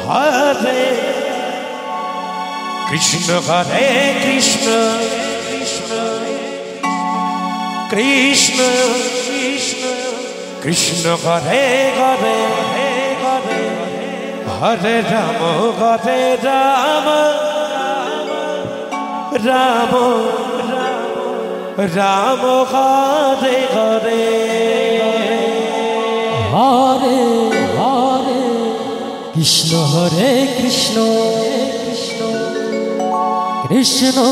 Hare Krishna Hare Krishna Krishna Krishna Krishna Hare Hare Hare Rama Hare Rama Rama Rama Hare Hare Hare Hare Krishna Hare Krishna Krishna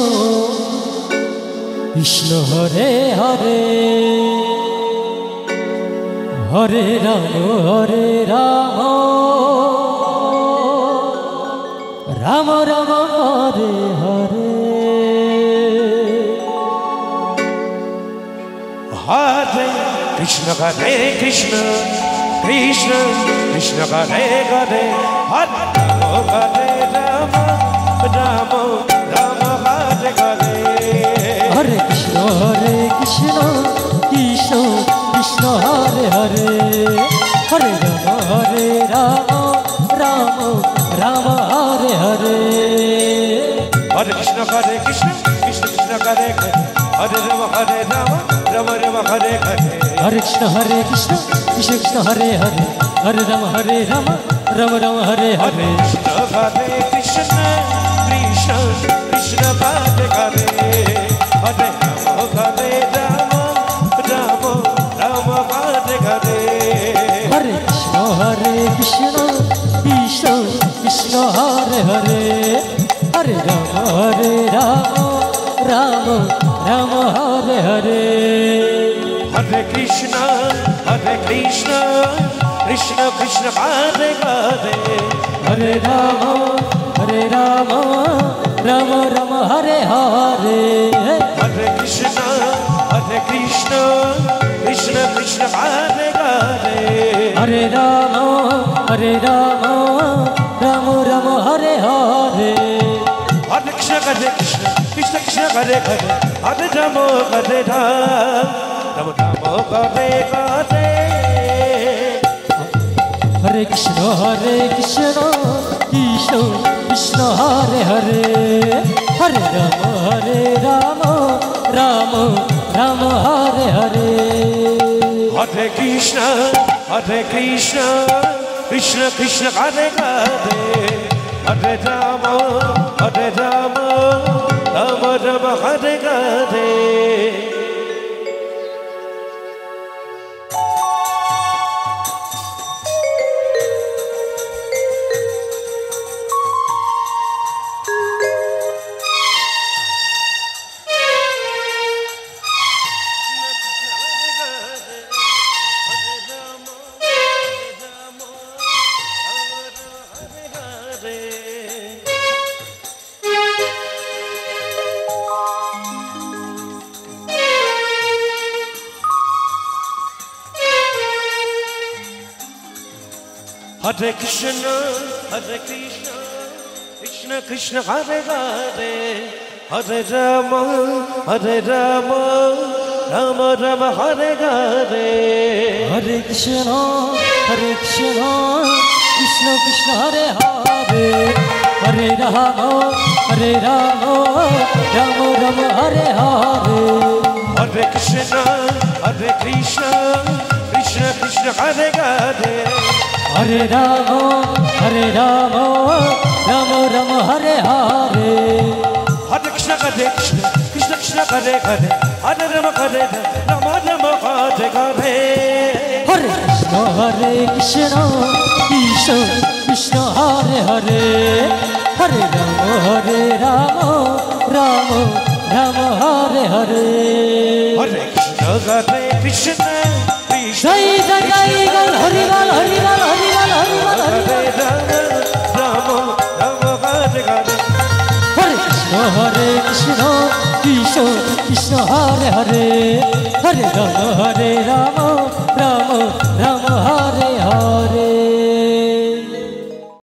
Krishna Hare Hare Hare Rama Rama Rama Hare Hare Hare Krishna Hare Krishna Krishna Krishna Hare Hare Hare Rama Rama Rama Hare Hare Hare Krishna Krishna Krishna Hare Hare Hare Rama Rama Rama Hare Hare Hare Krishna Krishna Krishna Hare Hare Hare Rama Rama Rama Hare Hare Hare Krishna Krishna Krishna Hare Hare Hare Rama Rama Rama Hare Hare Krishna Krishna Krishna Krishna Hare Hare Hare Rama Rama Rama Hare Hare Hare Krishna Krishna Krishna Hare Hare Hare Rama Rama Rama Hare Hare Hare Krishna Krishna Krishna Hare Hare Hare Rama Rama Rama Hare Hare Hare Krishna Krishna Krishna Hare Hare Hare Rama Rama Rama Hare Hare Hare Krishna Krishna Hare Hare Hare Rama Rama Hare Hare Hare Krishna Krishna Krishna Hare Hare Hare Rama Rama Rama Hare Hare Hare Krishna Krishna Krishna Hare Hare Hare Rama Rama Rama Hare Hare Hare Krishna Krishna Krishna Hare Hare Hare Rama Rama Rama Hare Hare Hare Krishna Krishna Krishna Hare Hare Hare Rama Rama Rama Hare Hare Hare Krishna Krishna Krishna Hare Hare Hare Rama Rama Rama Hare Hare Hare Krishna Krishna Hare Hare Hare Rama Rama Rama Hare Hare Hare Krishna Krishna Krishna Hare Hare Hare Rama Rama Rama Hare Hare Hare Krishna Jai Jai Jai Gal Hari Gal Hari Gal Hari Gal Hari Gal Hari Gal Rama Rama Hare Hare Hare Krishna Krishna Krishna Hare Hare Hare Rama Rama Rama